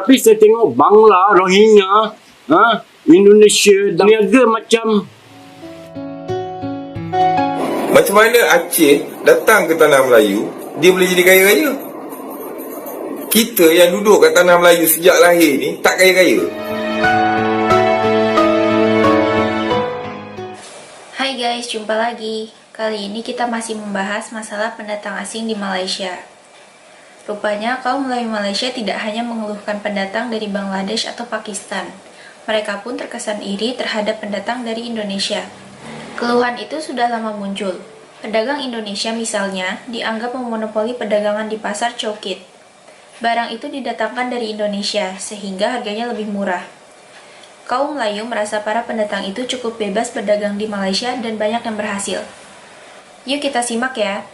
Tapi saya tengok Bangla, Rohingya, Indonesia dan niaga Macam mana Aceh datang ke tanah Melayu, dia boleh jadi kaya-raya? Kita yang duduk kat tanah Melayu sejak lahir ni tak kaya-raya. Hai guys, jumpa lagi. Kali ini kita masih membahas masalah pendatang asing di Malaysia. Rupanya kaum Melayu Malaysia tidak hanya mengeluhkan pendatang dari Bangladesh atau Pakistan. Mereka pun terkesan iri terhadap pendatang dari Indonesia. Keluhan itu sudah lama muncul. Pedagang Indonesia misalnya dianggap memonopoli perdagangan di pasar Chowkit. Barang itu didatangkan dari Indonesia sehingga harganya lebih murah. Kaum Melayu merasa para pendatang itu cukup bebas berdagang di Malaysia dan banyak yang berhasil. Yuk kita simak ya.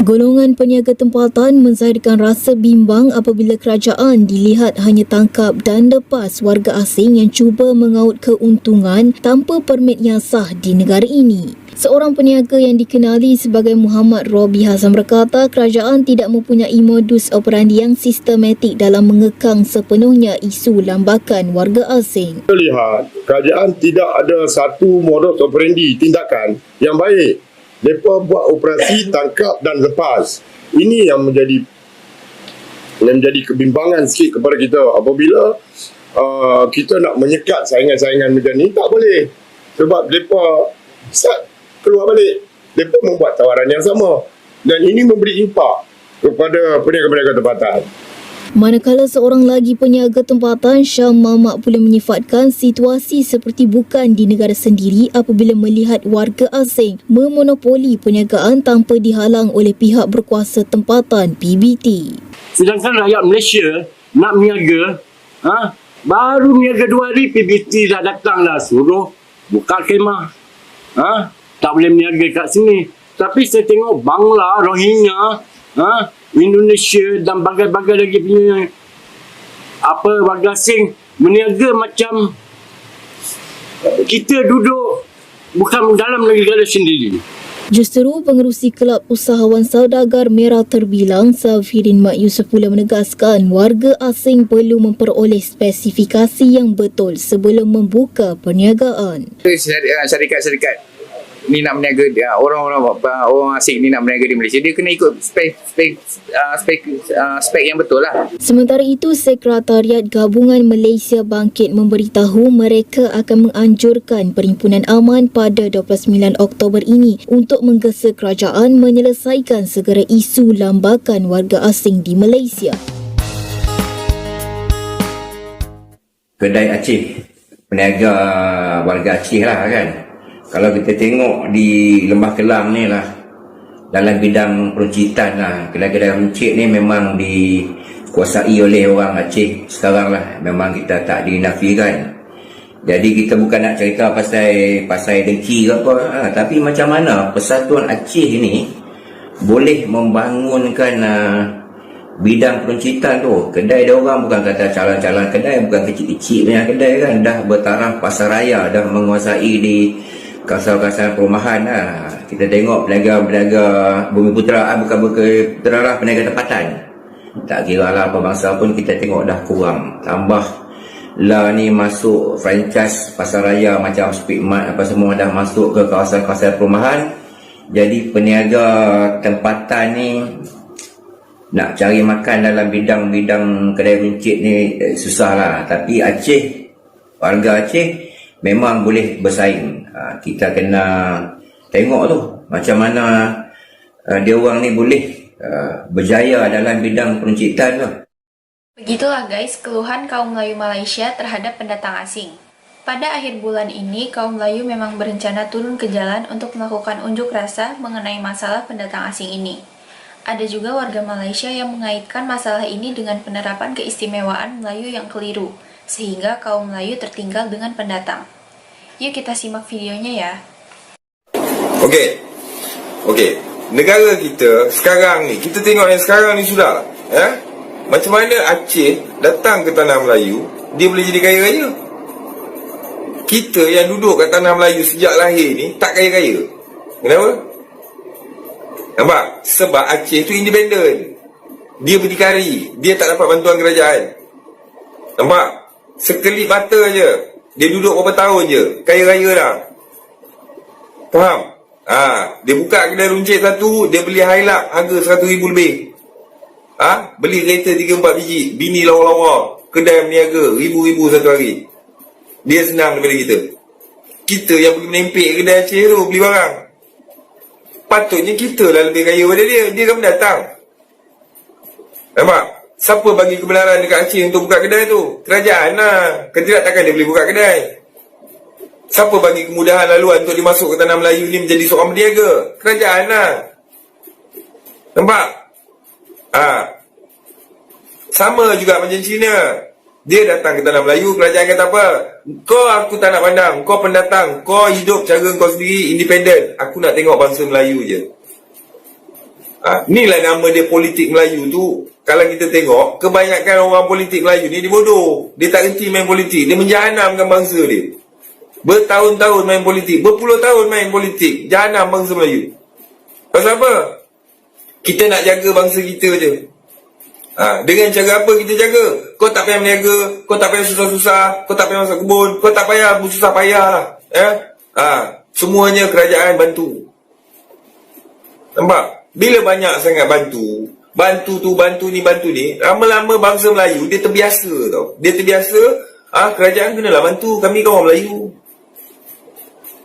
Golongan peniaga tempatan menzahirkan rasa bimbang apabila kerajaan dilihat hanya tangkap dan lepas warga asing yang cuba mengaut keuntungan tanpa permit yang sah di negara ini. Seorang peniaga yang dikenali sebagai Muhammad Robi Hassan berkata kerajaan tidak mempunyai modus operandi yang sistematik dalam mengekang sepenuhnya isu lambakan warga asing. Kita lihat kerajaan tidak ada satu modus operandi tindakan yang baik. Mereka buat operasi tangkap dan lepas. Ini yang menjadi kebimbangan sikit kepada kita. Apabila kita nak menyekat saingan-saingan macam ni, tak boleh. Sebab mereka start keluar balik. Mereka membuat tawaran yang sama. Dan ini memberi impak kepada peniaga-peniaga tempatan. Manakala seorang lagi peniaga tempatan, Syam Mamak pula menyifatkan situasi seperti bukan di negara sendiri apabila melihat warga asing memonopoli perniagaan tanpa dihalang oleh pihak berkuasa tempatan PBT. Sedangkan rakyat Malaysia nak berniaga, baru berniaga 2 hari PBT dah datang dah suruh buka kemah. Tak boleh berniaga kat sini. Tapi saya tengok Bangla, Rohingya, Indonesia dan bagai-bagai lagi punya warga asing berniaga macam kita duduk bukan dalam negara sendiri. Justeru pengerusi Kelab Usahawan Saudagar Merah Terbilang, Safirin Mak Yusof pula menegaskan warga asing perlu memperoleh spesifikasi yang betul sebelum membuka perniagaan. Syarikat-syarikat ni nak berniaga, orang asing ni nak berniaga di Malaysia, dia kena ikut spek yang betul lah. Sementara itu, Sekretariat Gabungan Malaysia Bangkit memberitahu mereka akan menganjurkan Perhimpunan Aman pada 29 Oktober ini untuk menggesa kerajaan menyelesaikan segera isu lambakan warga asing di Malaysia. Kedai Aceh, peniaga warga Aceh lah kan. Kalau kita tengok di Lembah Kelang ni lah, dalam bidang peruncitan lah, kedai-kedai runcit ni memang dikuasai oleh orang Aceh sekarang lah. Memang kita tak dinafikan. Jadi kita bukan nak cerita pasal dengki ke apa, tapi macam mana Persatuan Aceh ni boleh membangunkan bidang peruncitan tu. Kedai dia orang bukan kata calon-calon kedai, bukan kecil-kecil punya kedai kan, dah bertaraf pasar raya, dah menguasai di kawasan-kawasan perumahan lah. Kita tengok peniaga Bumi Putera, bukan Putera lah, peniaga tempatan. Tak kira lah apa bangsa pun kita tengok dah kurang. Tambah lah ni masuk franchise pasar raya macam Speedmart apa semua dah masuk ke kawasan-kawasan perumahan. Jadi peniaga tempatan ni nak cari makan dalam bidang-bidang kedai runcit ni susah lah. Tapi Aceh, warga Aceh memang boleh bersaing. Kita kena tengok tu macam mana dia orang ni boleh berjaya dalam bidang peruncitan tu. Begitulah guys keluhan kaum Melayu Malaysia terhadap pendatang asing. Pada akhir bulan ini, kaum Melayu memang berencana turun ke jalan untuk melakukan unjuk rasa mengenai masalah pendatang asing ini. Ada juga warga Malaysia yang mengaitkan masalah ini dengan penerapan keistimewaan Melayu yang keliru, sehingga kaum Melayu tertinggal dengan pendatang. Yuk kita simak videonya ya. Okey. Negara kita sekarang ni, kita tengok yang sekarang ni sudah macam mana Aceh datang ke tanah Melayu, dia boleh jadi kaya-raya. Kita yang duduk kat tanah Melayu sejak lahir ni tak kaya-raya. Kenapa? Nampak? Sebab Aceh tu independen. Dia berdikari, dia tak dapat bantuan kerajaan. Nampak? Sekelip mata je. Dia duduk berapa tahun je. Kaya raya dah. Faham? Dia buka kedai runcit satu, dia beli Hilux harga 100,000 lebih. Beli kereta 3-4 biji, bini lawa-lawa, kedai berniaga, ribu-ribu satu hari. Dia senang daripada kita. Kita yang pergi menempik kedai Aceh tu beli barang. Patutnya kita lah lebih kaya daripada dia. Dia kan pendatang. Nampak? Siapa bagi kebenaran dekat Aceh untuk buka kedai tu? Kerajaan lah. Kalau tidak, takkan dia boleh buka kedai. Siapa bagi kemudahan laluan untuk dia masuk ke tanah Melayu ni menjadi seorang berniaga? Kerajaan lah. Nampak? Sama juga macam Cina. Dia datang ke tanah Melayu, kerajaan kata apa? Kau aku tak nak pandang, kau pendatang, kau hidup cara kau sendiri, independen. Aku nak tengok bangsa Melayu je. Inilah nama dia politik Melayu tu. Kalau kita tengok, kebanyakan orang politik Melayu ni dia bodoh. Dia tak reti main politik. Dia menjahanamkan bangsa dia. Bertahun-tahun main politik, berpuluh tahun main politik, jahanam bangsa Melayu. Pasal apa? Kita nak jaga bangsa kita je. Dengan cara apa kita jaga? Kau tak payah berniaga, kau tak payah susah-susah, kau tak payah masuk kebun, kau tak payah bersusah payah lah. Semuanya kerajaan bantu. Nampak? Bila banyak sangat bantu bantu ni, lama-lama bangsa Melayu dia terbiasa tau. Dia terbiasa, kerajaan kenalah bantu, kami kan orang Melayu.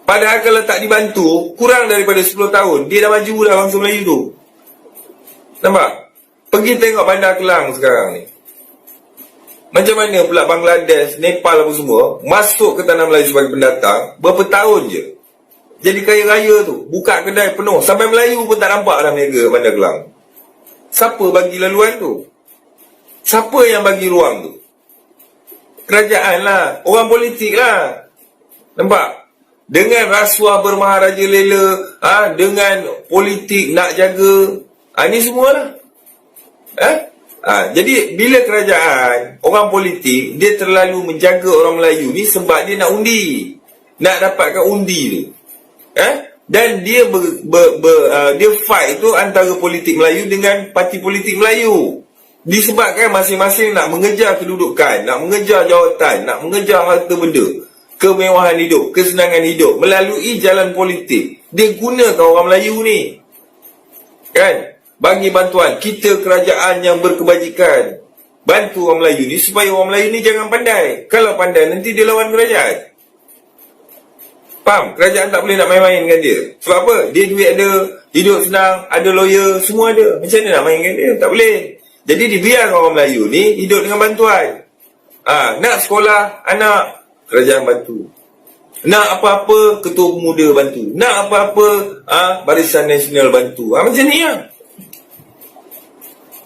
Padahal kalau tak dibantu, kurang daripada 10 tahun, dia dah maju dah bangsa Melayu tu. Nampak? Pergi tengok Bandar Kelang sekarang ni. Macam mana pula Bangladesh, Nepal apa semua masuk ke tanah Melayu sebagai pendatang, berapa tahun je jadi kaya raya tu, buka kedai penuh, sampai Melayu pun tak nampak dah berniaga Bandar Kelang. Siapa bagi laluan tu? Siapa yang bagi ruang tu? Kerajaan lah, orang politik lah. Nampak? Dengan rasuah bermaharaja lela, dengan politik nak jaga, ni semua lah. Jadi bila kerajaan, orang politik, dia terlalu menjaga orang Melayu ni sebab dia nak undi, nak dapatkan undi tu. Dan dia dia fight tu antara politik Melayu dengan parti politik Melayu. Disebabkan masing-masing nak mengejar kedudukan, nak mengejar jawatan, nak mengejar harta benda, kemewahan hidup, kesenangan hidup melalui jalan politik. Dia gunakan orang Melayu ni. Kan? Bagi bantuan. Kita kerajaan yang berkebajikan, bantu orang Melayu ni supaya orang Melayu ni jangan pandai. Kalau pandai nanti dia lawan kerajaan. Faham? Kerajaan tak boleh nak main-main dengan dia. Sebab apa? Dia duit ada, hidup senang, ada lawyer, semua ada. Macam mana nak main dengan dia? Tak boleh. Jadi dibiarkan orang Melayu ni hidup dengan bantuan. Nak sekolah anak, kerajaan bantu. Nak apa-apa, ketua pemuda bantu. Nak apa-apa, Barisan Nasional bantu. Macam ni lah.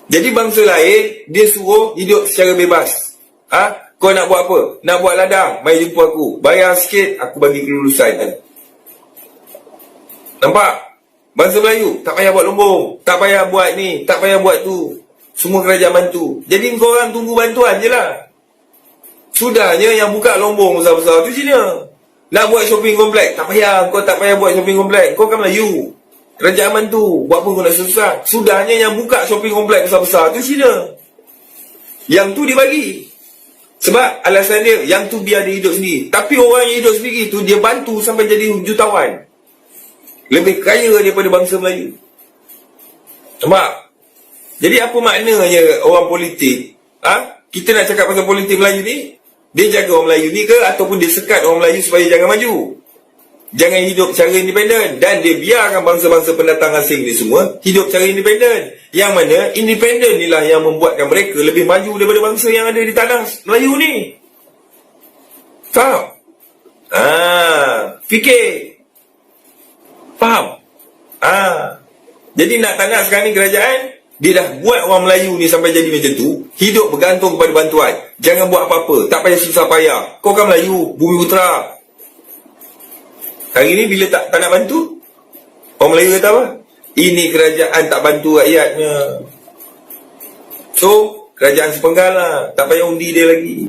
Jadi bangsa lain, dia suruh hidup secara bebas. Kau nak buat apa? Nak buat ladang? Mari jumpa aku. Bayar sikit, aku bagi kelulusan. Nampak? Bangsa Melayu, tak payah buat lombong. Tak payah buat ni, tak payah buat tu. Semua kerajaan bantu. Jadi kau orang tunggu bantuan je lah. Sudahnya yang buka lombong besar-besar tu Cina. Nak buat shopping komplek, tak payah. Kau tak payah buat shopping komplek. Kau kan Melayu. Kerajaan bantu. Buat apa kau nak susah? Sudahnya yang buka shopping komplek besar-besar tu Cina. Yang tu dia bagi. Sebab alasan dia, yang tu biar dia hidup sendiri. Tapi orang yang hidup sendiri tu, dia bantu sampai jadi jutawan. Lebih kaya daripada bangsa Melayu. Nampak? Jadi apa maknanya orang politik? Kita nak cakap pasal politik Melayu ni, dia jaga orang Melayu ni ke, ataupun dia sekat orang Melayu supaya jangan maju? Jangan hidup secara independen. Dan dia biarkan bangsa-bangsa pendatang asing ni semua hidup secara independen. Yang mana independen inilah yang membuatkan mereka lebih maju daripada bangsa yang ada di tanah Melayu ni. Faham? Fikir. Faham? Jadi nak tak nak sekarang ni kerajaan, dia dah buat orang Melayu ni sampai jadi macam tu, hidup bergantung kepada bantuan. Jangan buat apa-apa, tak payah susah payah. Kau kan Melayu, bumi putera. Hari ni bila tak nak bantu, orang Melayu kata apa? Ini kerajaan tak bantu rakyatnya. So, kerajaan sepenggal lah. Tak payah undi dia lagi.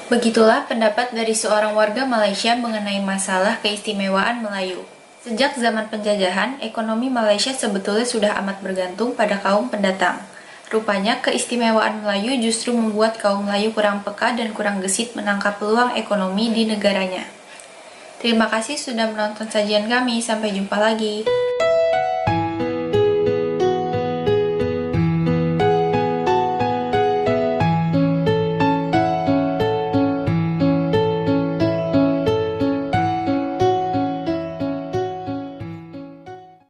Begitulah pendapat dari seorang warga Malaysia mengenai masalah keistimewaan Melayu. Sejak zaman penjajahan, ekonomi Malaysia sebetulnya sudah amat bergantung pada kaum pendatang. Rupanya keistimewaan Melayu justru membuat kaum Melayu kurang peka dan kurang gesit menangkap peluang ekonomi di negaranya. Terima kasih sudah menonton sajian kami, sampai jumpa lagi.